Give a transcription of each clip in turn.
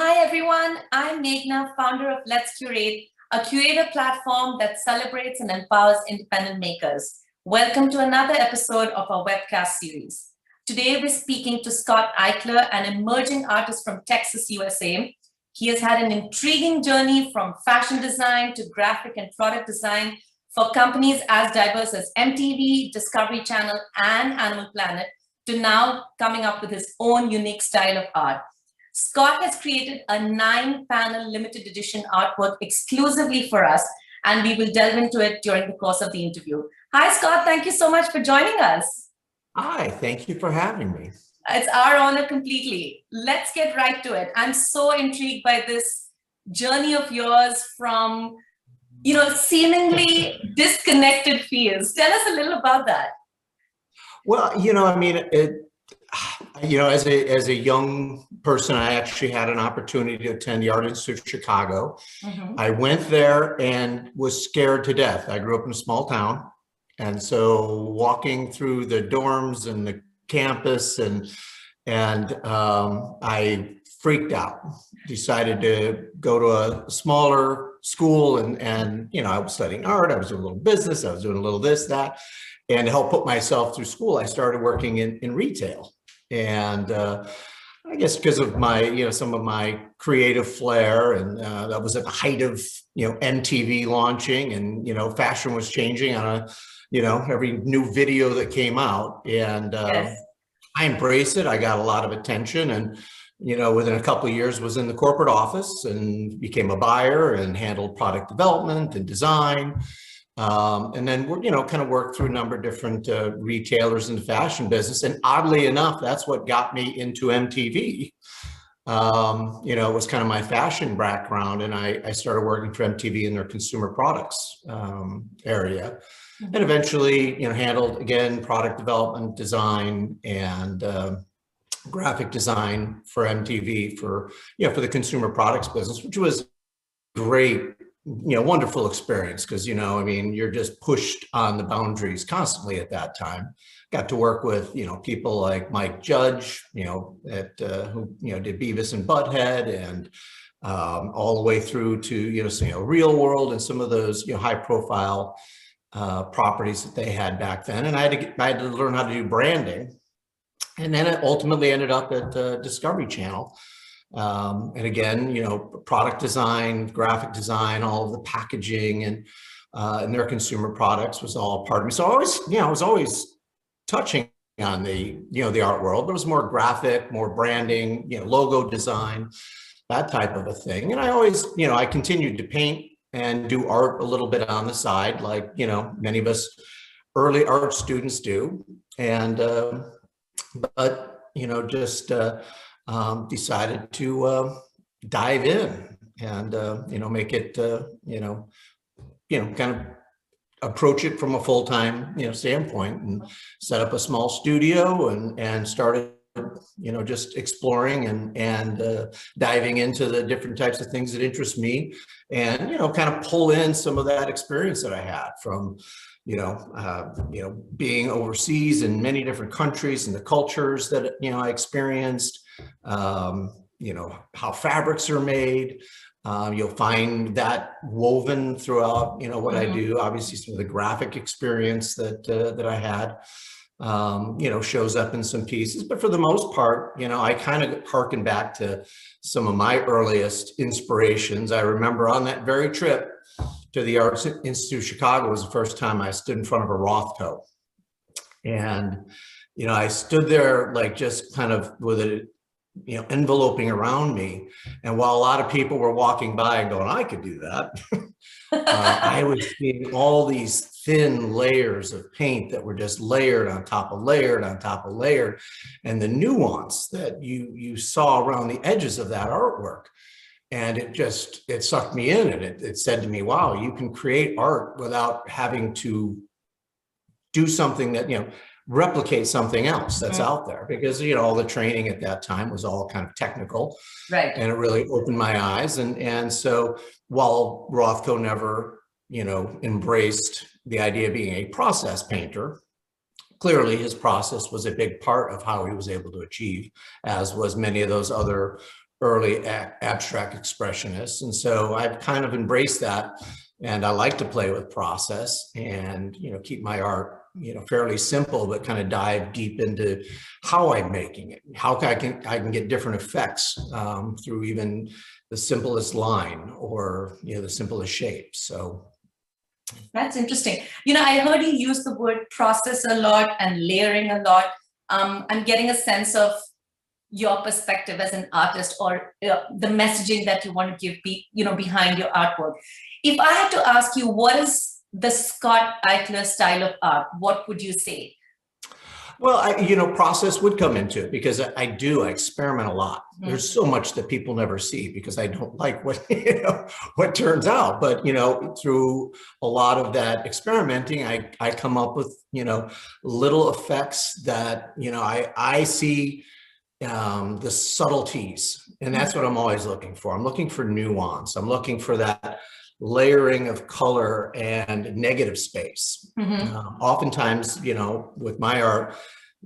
Hi everyone, I'm Meghna, founder of Let's Curate, a curator platform that celebrates and empowers independent makers. Welcome to another episode of our webcast series. Today we're speaking to Scott Eichler, an emerging artist from Texas, USA. He has had an intriguing journey from fashion design to graphic and product design for companies as diverse as MTV, Discovery Channel, and Animal Planet, to now coming up with his own unique style of art. Scott has created a 9-panel limited edition artwork exclusively for us, and we will delve into it during the course of the interview. Hi, Scott. Thank you so much for joining us. Hi, thank you for having me. It's our honor completely. Let's get right to it. I'm so intrigued by this journey of yours from, seemingly disconnected fields. Tell us a little about that. Well, as a young person, I actually had an opportunity to attend the Art Institute of Chicago. I went there and was scared to death. I grew up in a small town. And so walking through the dorms and the campus and I freaked out, decided to go to a smaller school and I was studying art, I was doing a little business, I was doing a little this, that, and to help put myself through school, I started working in retail. And I guess because of my, some of my creative flair, and that was at the height of, MTV launching, and, fashion was changing on every new video that came out. And Yes. I embraced it. I got a lot of attention, and, within a couple of years was in the corporate office and became a buyer and handled product development and design. And then we're, kind of worked through a number of different retailers in the fashion business. And oddly enough, that's what got me into MTV. It was kind of my fashion background. And I started working for MTV in their consumer products area. And eventually, handled, again, product development, design, and graphic design for MTV for the consumer products business, which was great. Wonderful experience because, you're just pushed on the boundaries constantly at that time. Got to work with, people like Mike Judge, who did Beavis and Butthead, and all the way through to, Real World and some of those, high profile properties that they had back then. And I had to learn how to do branding. And then it ultimately ended up at Discovery Channel. And again, product design, graphic design, all of the packaging and their consumer products was all part of me. So I was always touching on the art world, but it was more graphic, more branding, logo design, that type of a thing. And I always, I continued to paint and do art a little bit on the side, like, many of us early art students do. And, but, just, decided to dive in and make it kind of approach it from a full-time standpoint, and set up a small studio and started just exploring and diving into the different types of things that interest me, and kind of pull in some of that experience that I had from being overseas in many different countries and the cultures that I experienced. How fabrics are made. You'll find that woven throughout, what I do. Obviously, some of the graphic experience that I had, shows up in some pieces. But for the most part, I kind of harken back to some of my earliest inspirations. I remember on that very trip to the Art Institute of Chicago was the first time I stood in front of a Rothko. And, I stood there like just kind of with it, enveloping around me. And while a lot of people were walking by and going, I could do that, I was seeing all these thin layers of paint that were just layered on top of layered on top of layered. And the nuance that you saw around the edges of that artwork. And it sucked me in, and it said to me, wow, you can create art without having to do something that, replicate something else that's out there, because all the training at that time was all kind of technical, right? And it really opened my eyes. And so while Rothko never embraced the idea of being a process painter, clearly his process was a big part of how he was able to achieve, as was many of those other early abstract expressionists. And so I've kind of embraced that. And I like to play with process and, keep my art, fairly simple, but kind of dive deep into how I'm making it, how I can get different effects through even the simplest line or, the simplest shape. So that's interesting. I heard you use the word process a lot and layering a lot. I'm getting a sense of your perspective as an artist, or the messaging that you want to give behind your artwork. If I had to ask you, what is the Scott Eichler style of art, what would you say? Well, process would come into it because I experiment a lot. Mm-hmm. There's so much that people never see because I don't like what, what turns out. But, through a lot of that experimenting, I come up with, little effects that, I see the subtleties. And that's what I'm always looking for. I'm looking for nuance. I'm looking for that layering of color and negative space. Mm-hmm. Oftentimes, with my art,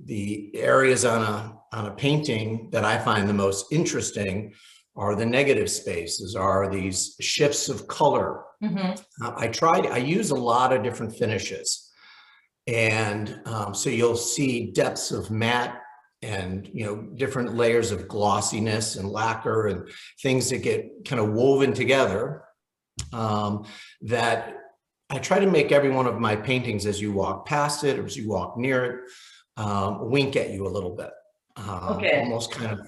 the areas on a painting that I find the most interesting are the negative spaces, are these shifts of color. Mm-hmm. I use a lot of different finishes. And so you'll see depths of matte and, different layers of glossiness and lacquer and things that get kind of woven together. That I try to make every one of my paintings, as you walk past it or as you walk near it, wink at you a little bit. Okay. Almost kind of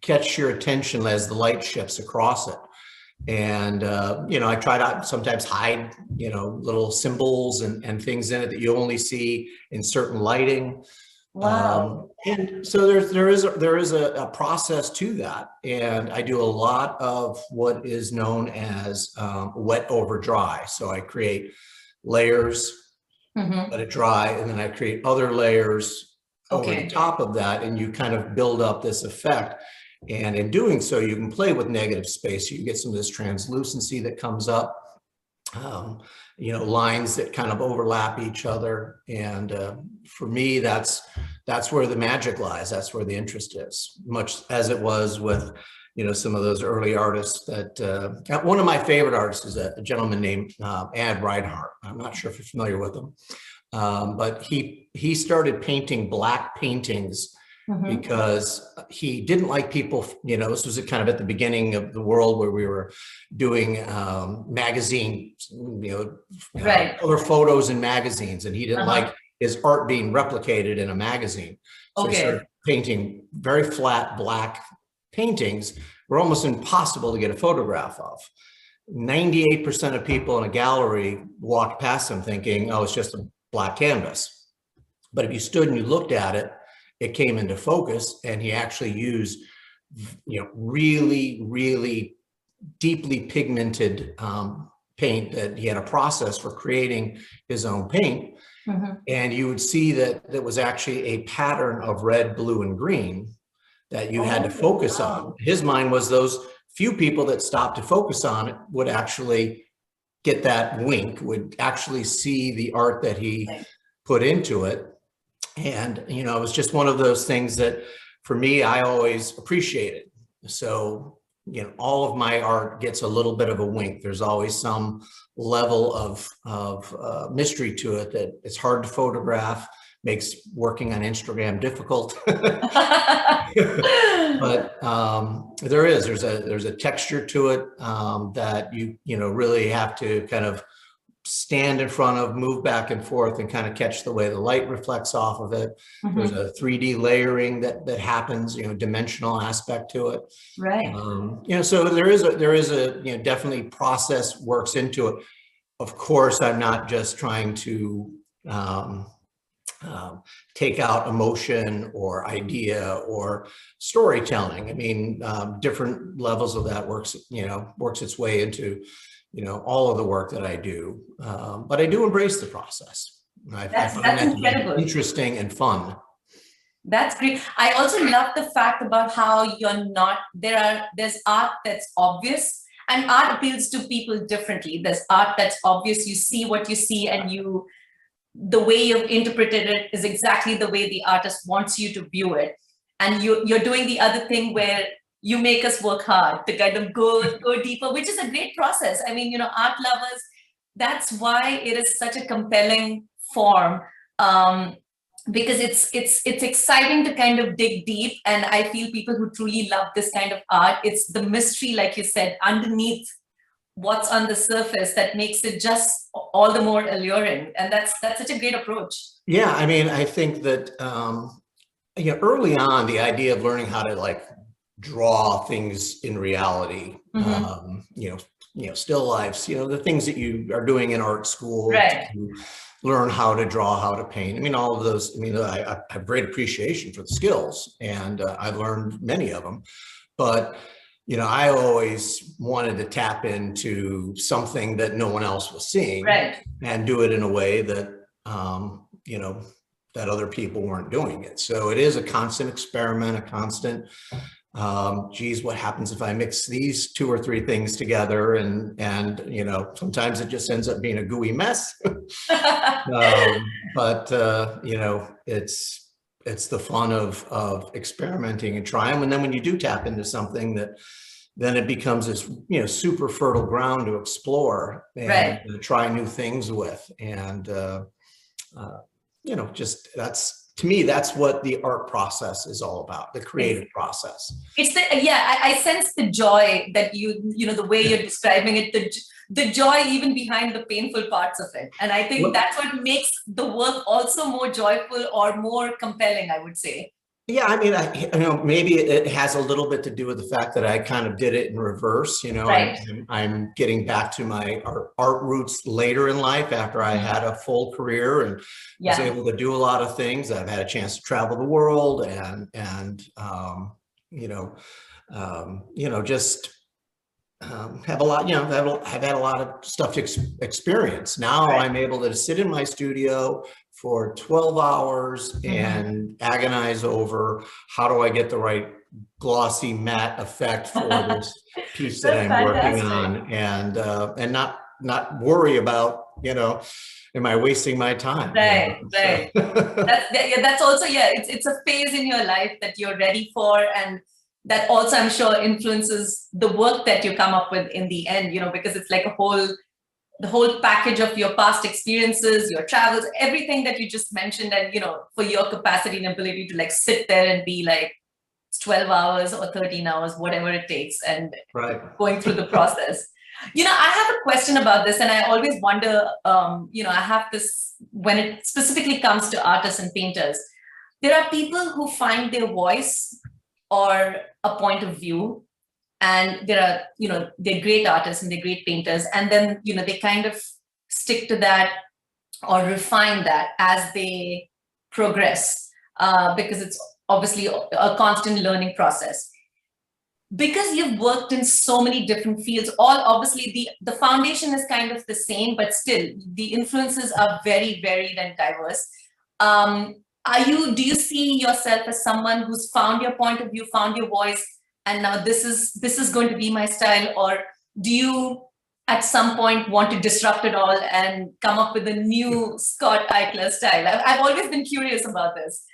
catch your attention as the light shifts across it. And, I try to sometimes hide, little symbols and things in it that you only see in certain lighting. Wow. And so there is a process to that. And I do a lot of what is known as wet over dry. So I create layers, let it dry, and then I create other layers over the top of that, and you kind of build up this effect. And in doing so, you can play with negative space. You get some of this translucency that comes up, lines that kind of overlap each other. And for me, that's where the magic lies. That's where the interest is, much as it was with, some of those early artists that, one of my favorite artists is a gentleman named Ad Reinhardt. I'm not sure if you're familiar with him, but he started painting black paintings because he didn't like people, this was kind of at the beginning of the world where we were doing magazines, other photos in magazines, and he didn't like his art being replicated in a magazine. So he started painting very flat black paintings were almost impossible to get a photograph of. 98% of people in a gallery walked past him thinking, oh, it's just a black canvas. But if you stood and you looked at it, it came into focus, and he actually used, really, really deeply pigmented paint that he had a process for creating his own paint. And you would see that there was actually a pattern of red, blue, and green that you had to focus on. His mind was those few people that stopped to focus on it would actually get that wink, would actually see the art that he put into it. And, it was just one of those things that for me, I always appreciated. So, all of my art gets a little bit of a wink. There's always some level of mystery to it that it's hard to photograph, makes working on Instagram difficult. But there's a texture to it that you really have to kind of stand in front of, move back and forth, and kind of catch the way the light reflects off of it. There's a 3D layering that happens, dimensional aspect to it. Right. So there is a definitely process works into it. Of course, I'm not just trying to take out emotion or idea or storytelling. I mean, different levels of that works its way into all of the work that I do, but I do embrace the process. I find that incredible, interesting and fun. That's great. I also love the fact about how there's art that's obvious, and art appeals to people differently. There's art that's obvious. You see what you see, and the way you've interpreted it is exactly the way the artist wants you to view it. And you're doing the other thing where you make us work hard to kind of go deeper, which is a great process. I mean, art lovers, that's why it is such a compelling form. Because it's exciting to kind of dig deep. And I feel people who truly love this kind of art, it's the mystery, like you said, underneath what's on the surface that makes it just all the more alluring. And that's such a great approach. Yeah, I mean, I think that early on, the idea of learning how to like draw things in reality, still lifes, the things that you are doing in art school, right, to learn how to draw, how to paint. I mean, all of those, I have great appreciation for the skills, and I've learned many of them, but I always wanted to tap into something that no one else was seeing, right, and do it in a way that, that other people weren't doing it. So it is a constant experiment, a constant, geez, what happens if I mix these two or three things together? And sometimes it just ends up being a gooey mess. But it's the fun of experimenting and trying. And then when you do tap into something, then it becomes this, super fertile ground to explore and right, try new things with. And, just to me, that's what the art process is all about, the creative process. It's I sense the joy that the way you're describing it, the joy even behind the painful parts of it. And I think that's what makes the work also more joyful or more compelling, I would say. Yeah, I mean, maybe it has a little bit to do with the fact that I kind of did it in reverse. Right. I'm getting back to my art roots later in life after I had a full career and was able to do a lot of things. I've had a chance to travel the world and just have a lot, I've had a lot of stuff to experience. Now I'm able to sit in my studio for 12 hours and agonize over how do I get the right glossy matte effect for this piece that I'm working on, and not worry about, am I wasting my time? Right. That's also, it's a phase in your life that you're ready for, and that also I'm sure influences the work that you come up with in the end, because it's like the whole package of your past experiences, your travels, everything that you just mentioned, and for your capacity and ability to like sit there and be like 12 hours or 13 hours, whatever it takes, and going through the process. I have a question about this, and I always wonder, I have this, when it specifically comes to artists and painters, there are people who find their voice or a point of view, and there are, they're great artists and they're great painters, and then, they kind of stick to that or refine that as they progress, because it's obviously a constant learning process. Because you've worked in so many different fields, obviously the foundation is kind of the same, but still the influences are very varied and diverse. Do you see yourself as someone who's found your point of view, found your voice, and now this is going to be my style? Or do you at some point want to disrupt it all and come up with a new Scott Eichler style? I've always been curious about this.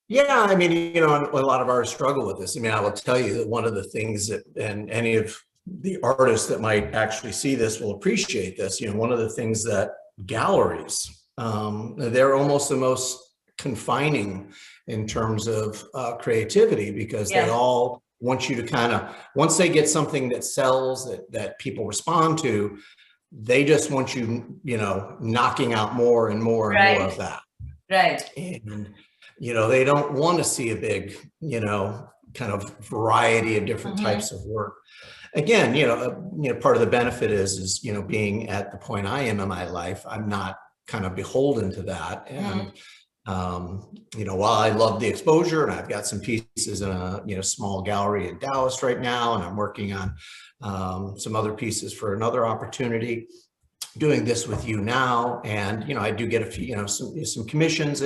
Yeah, I mean, a lot of artists struggle with this. I mean, I will tell you that one of the things that, and any of the artists that might actually see this will appreciate this, one of the things that galleries, they're almost the most confining in terms of creativity, because they all want you to kind of, once they get something that sells, that people respond to, they just want you, knocking out more and more and more of that. Right. And, they don't want to see a big, kind of variety of different types of work. Again, part of the benefit is, being at the point I am in my life, I'm not kind of beholden to that. And, while I love the exposure, and I've got some pieces in a, small gallery in Dallas right now, and I'm working on some other pieces for another opportunity, doing this with you now. And, I do get a few, some commissions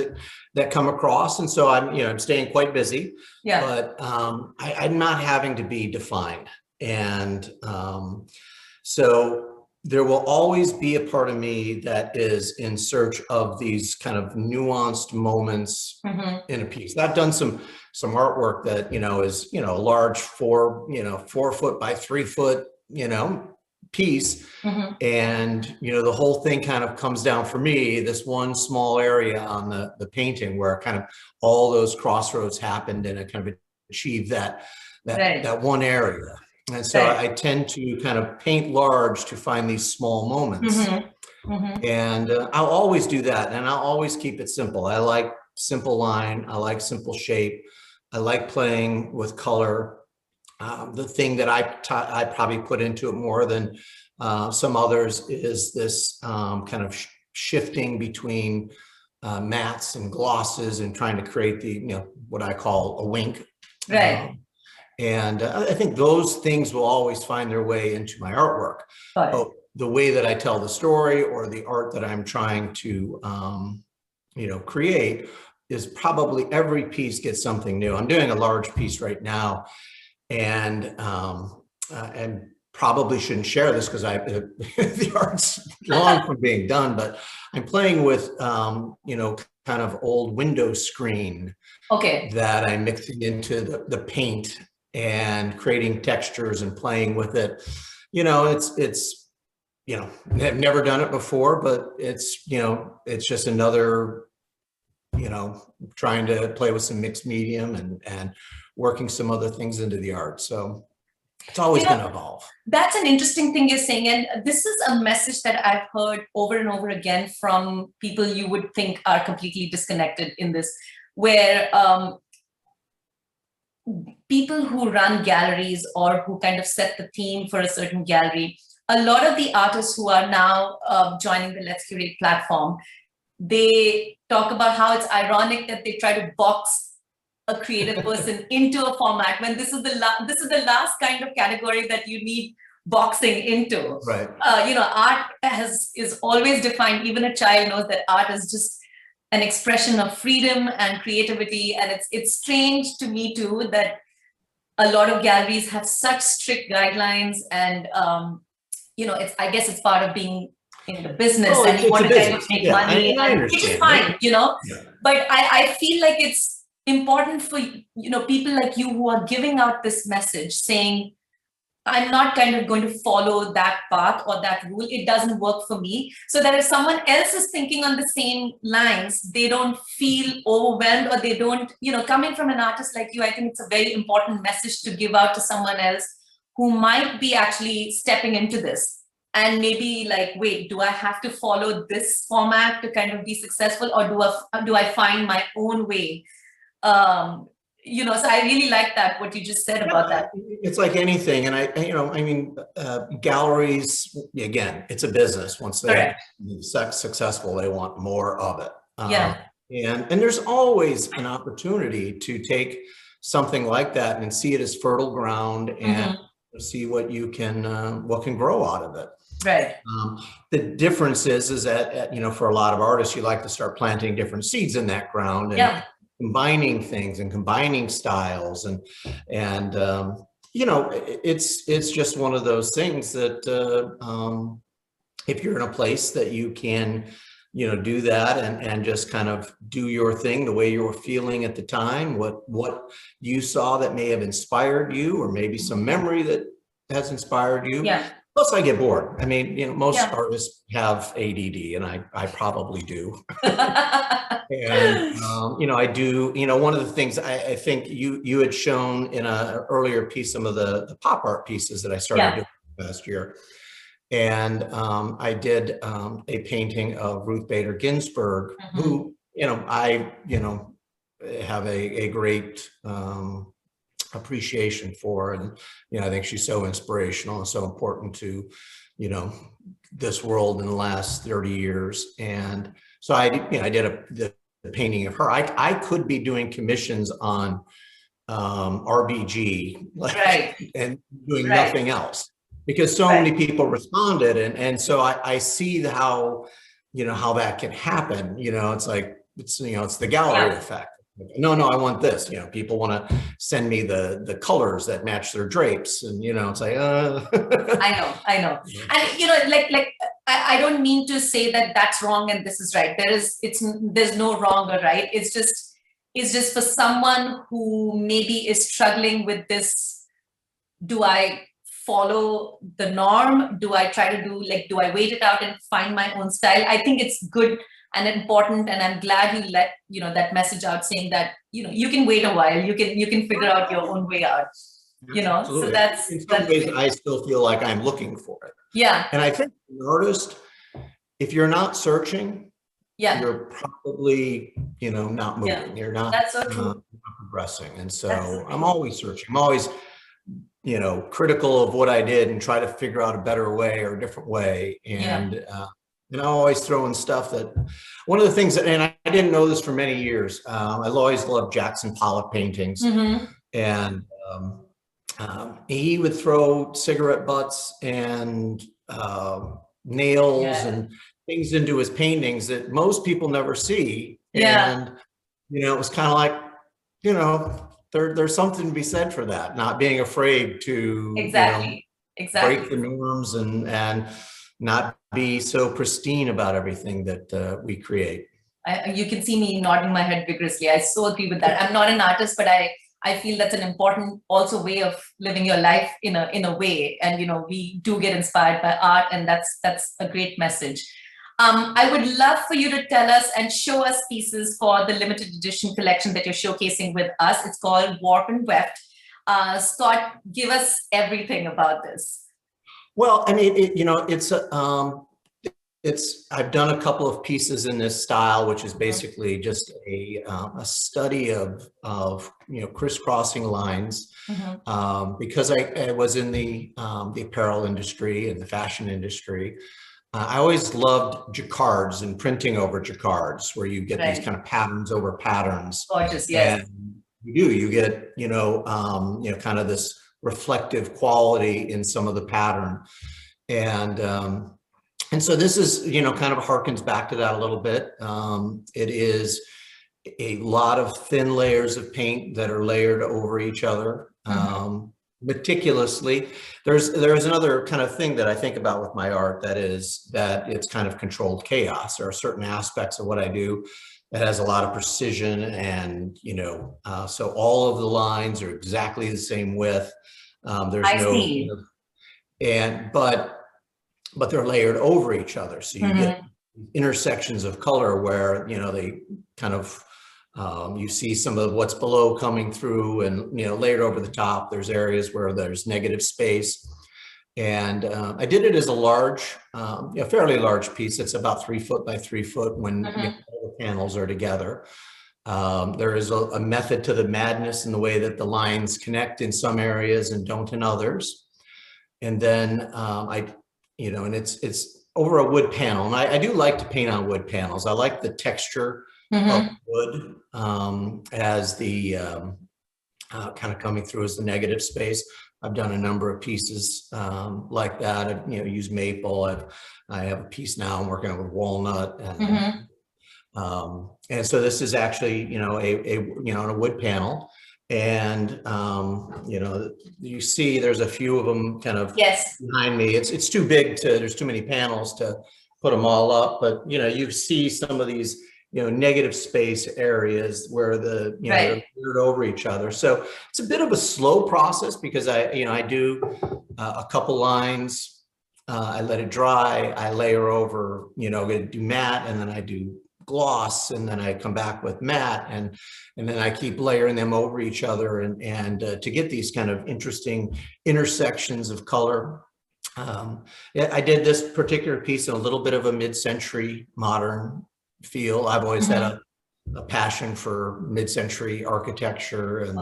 that come across. And so I'm staying quite busy, but I'm not having to be defined. And so, there will always be a part of me that is in search of these kind of nuanced moments in a piece. I've done some artwork that, is, a large 4 foot by 3 foot, piece. And, the whole thing kind of comes down for me, this one small area on the painting where kind of all those crossroads happened and it kind of achieved that one area. And so I tend to kind of paint large to find these small moments. And I'll always do that. And I'll always keep it simple. I like simple line. I like simple shape. I like playing with color. The thing that I probably put into it more than some others is this kind of shifting between mattes and glosses and trying to create the, what I call a wink. And I think those things will always find their way into my artwork. But the way that I tell the story or the art that I'm trying to, create is probably every piece gets something new. I'm doing a large piece right now, and probably shouldn't share this because the art's long from being done, but I'm playing with, kind of old window screen that I'm mixing into the paint and creating textures and playing with it. It's I've never done it before, but it's just another, trying to play with some mixed medium and working some other things into the art. So it's always going to evolve. That's an interesting thing you're saying. And this is a message that I've heard over and over again from people you would think are completely disconnected in this, where people who run galleries or who kind of set the theme for a certain gallery, a lot of the artists who are now joining the Let's Curate platform, they talk about how it's ironic that they try to box a creative person into a format when this is the last kind of category that you need boxing into. Right. Art is always defined. Even a child knows that art is just an expression of freedom and creativity. And it's strange to me too that a lot of galleries have such strict guidelines, and I guess it's part of being in the business, and you want to kind of make money, which is fine, But I feel like it's important for people like you who are giving out this message saying, I'm not kind of going to follow that path or that rule. It doesn't work for me. So that if someone else is thinking on the same lines, they don't feel overwhelmed, or they don't, coming from an artist like you, I think it's a very important message to give out to someone else who might be actually stepping into this and maybe like, wait, do I have to follow this format to kind of be successful, or do I find my own way? So I really like that, what you just said about that. It's like anything. And galleries, again, it's a business. Once they're successful, they want more of it. And there's always an opportunity to take something like that and see it as fertile ground and see what you can, what can grow out of it. Right. The difference is that, for a lot of artists, you like to start planting different seeds in that ground and combining things and combining styles. And it's just one of those things that if you're in a place that you can, do that and just kind of do your thing the way you were feeling at the time, what you saw that may have inspired you, or maybe some memory that has inspired you. Plus, I get bored. I mean, most artists have ADD, and I probably do. And, I do, one of the things I think you had shown in an earlier piece, some of the pop art pieces that I started doing last year. And I did a painting of Ruth Bader Ginsburg, who, I, have a great appreciation for. And, I think she's so inspirational and so important to, this world in the last 30 years. And so I did the painting of her. I could be doing commissions on RBG and doing nothing else, because so many people responded. And so I see how, how that can happen. It's like, it's the gallery effect. No, no, I want this. People want to send me the colors that match their drapes, and it's like, I know. And I don't mean to say that that's wrong and this is right. There's no wrong or right. It's just for someone who maybe is struggling with this. Do I follow the norm? Do I try to do I wait it out and find my own style? I think it's good and important, and I'm glad you let that message out, saying that you can wait a while, you can figure out your own way out. absolutely. So that's In some ways, I still feel like I'm looking for it. Yeah. And I think an artist, if you're not searching, Yeah. you're probably, not moving. You're not, That's so true. not progressing. And so I'm always searching. I'm always, critical of what I did and try to figure out a better way or a different way. And I'm always throwing stuff that, one of the things that, and I didn't know this for many years, I always loved Jackson Pollock paintings. And he would throw cigarette butts and nails and things into his paintings that most people never see. And, it was kind of like, there's something to be said for that, not being afraid to break the norms and not be so pristine about everything that we create. You can see me nodding my head vigorously. I so agree with that. I'm not an artist, but I feel that's an important also way of living your life in a way. And we do get inspired by art, and that's a great message. I would love for you to tell us and show us pieces for the limited edition collection that you're showcasing with us. It's called Warp and Weft. Scott, give us everything about this. Well, I mean, I've done a couple of pieces in this style, which is basically just a study of crisscrossing lines, because I was in the apparel industry and the fashion industry. I always loved jacquards and printing over jacquards, where you get these kind of patterns over patterns. Gorgeous, yes. And you get kind of this reflective quality in some of the pattern, and so this is kind of harkens back to that a little bit. It is a lot of thin layers of paint that are layered over each other meticulously. There's another kind of thing that I think about with my art, that it's kind of controlled chaos. There are certain aspects of what I do that has a lot of precision, and so all of the lines are exactly the same width. There's but they're layered over each other, so you get intersections of color where they kind of you see some of what's below coming through, and layered over the top. There's areas where there's negative space, and I did it as a large, fairly large piece. It's about 3 foot by 3 foot when all the panels are together. There is a method to the madness in the way that the lines connect in some areas and don't in others. And then and it's over a wood panel. And I do like to paint on wood panels. I like the texture of wood as the kind of coming through as the negative space. I've done a number of pieces like that. I've used maple. I have a piece now I'm working on with walnut, and so this is actually on a wood panel, and you see there's a few of them kind of behind me. It's too big there's too many panels to put them all up, but you see some of these negative space areas where they're layered over each other. So it's a bit of a slow process, because I do a couple lines, I let it dry, I layer over, I do matte, and then I do gloss, and then I come back with matte, and then I keep layering them over each other, and to get these kind of interesting intersections of color. I did this particular piece in a little bit of a mid-century modern feel. I've always had a passion for mid-century architecture and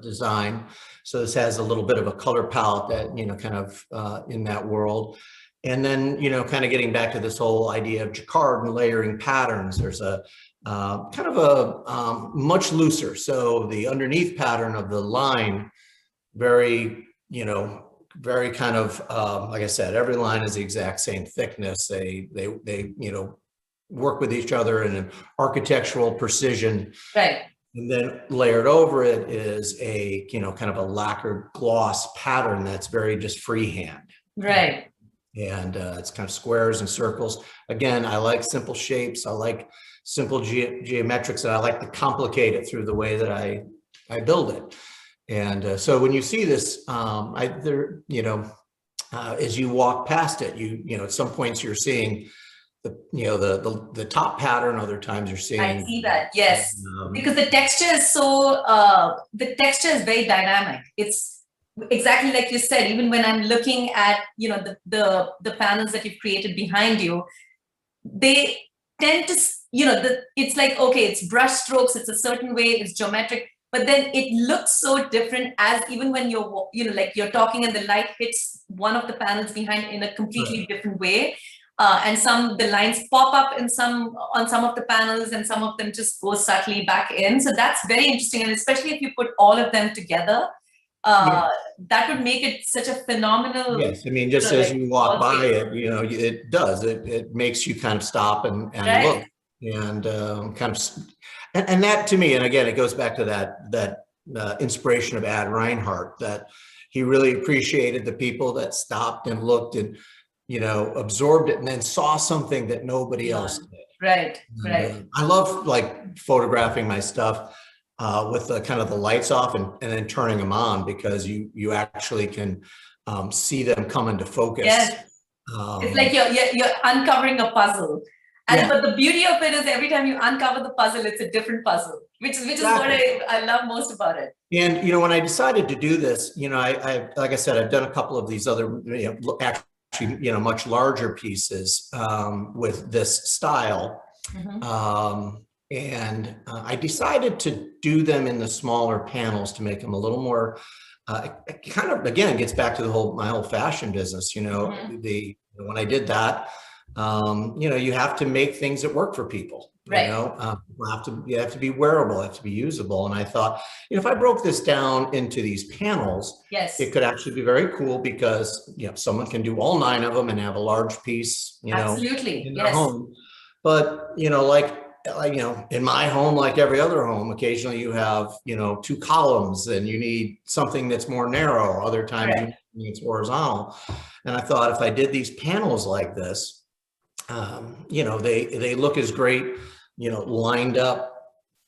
design. So this has a little bit of a color palette that, kind of in that world. And then, kind of getting back to this whole idea of jacquard and layering patterns, there's a kind of a much looser. So the underneath pattern of the line, very kind of, like I said, every line is the exact same thickness. They work with each other in an architectural precision. Right. And then layered over it is a, kind of a lacquered gloss pattern that's very just freehand. Right. And it's kind of squares and circles. Again, I like simple shapes. I like simple geometrics, and I like to complicate it through the way that I build it. And so when you see this, as you walk past it, at some points you're seeing the top pattern. Other times you're seeing. I see that. Yes, because the texture is very dynamic. It's exactly like you said. Even when I'm looking at the panels that you've created behind you, they tend to it's like, okay, it's brush strokes. It's a certain way. It's geometric. But then it looks so different as even when you're, like you're talking and the light hits one of the panels behind in a completely different way. And the lines pop up on some of the panels, and some of them just go subtly back in. So that's very interesting. And especially if you put all of them together, that would make it such a phenomenal. Yes, I mean, just as you walk by it, it does. It makes you kind of stop and look, and kind of. And that to me, and again, it goes back to that inspiration of Ad Reinhardt, that he really appreciated the people that stopped and looked and, absorbed it and then saw something that nobody else did. Right, I love like photographing my stuff with the kind of the lights off and then turning them on, because you actually can see them come into focus. Yes. It's like you're uncovering a puzzle. But the beauty of it is every time you uncover the puzzle, it's a different puzzle, which is what I love most about it. And, when I decided to do this, I like I said, I've done a couple of these other, actually, much larger pieces with this style. And I decided to do them in the smaller panels to make them a little more, it kind of, again, gets back to my whole fashion business, when I did that. You have to make things that work for people. Right. You have to be wearable, have to be usable. And I thought, if I broke this down into these panels, it could actually be very cool, because someone can do all 9 of them and have a large piece, absolutely, in their home. But in my home, like every other home, occasionally you have 2 columns and you need something that's more narrow. Other times it's horizontal. And I thought, if I did these panels like this, they look as great, lined up,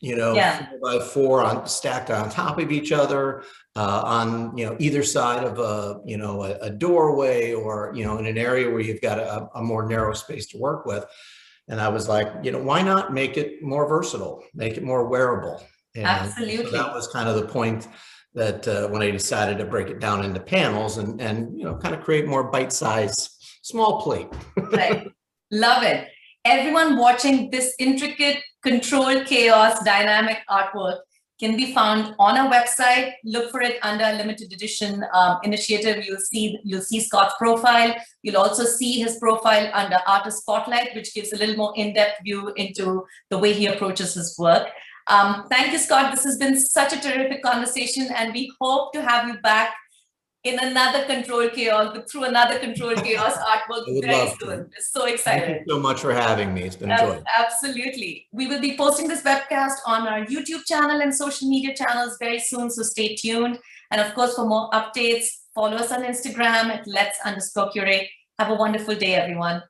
4x4 stacked on top of each other, on, either side of a doorway, or, in an area where you've got a more narrow space to work with. And I was like, why not make it more versatile, make it more wearable? And absolutely. So that was kind of the point, that when I decided to break it down into panels and kind of create more bite-sized small plate. Right. Love it. Everyone watching, this intricate, controlled chaos, dynamic artwork can be found on our website. Look for it under limited edition initiative. You'll see Scott's profile. You'll also see his profile under Artist Spotlight, which gives a little more in-depth view into the way he approaches his work. Thank you, Scott. This has been such a terrific conversation, and we hope to have you back in another controlled chaos, through another controlled chaos artwork very soon. We're so excited. Thank you so much for having me. It's been enjoyable. Absolutely. We will be posting this webcast on our YouTube channel and social media channels very soon, so stay tuned. And of course, for more updates, follow us on Instagram at @lets_curate. Have a wonderful day, everyone.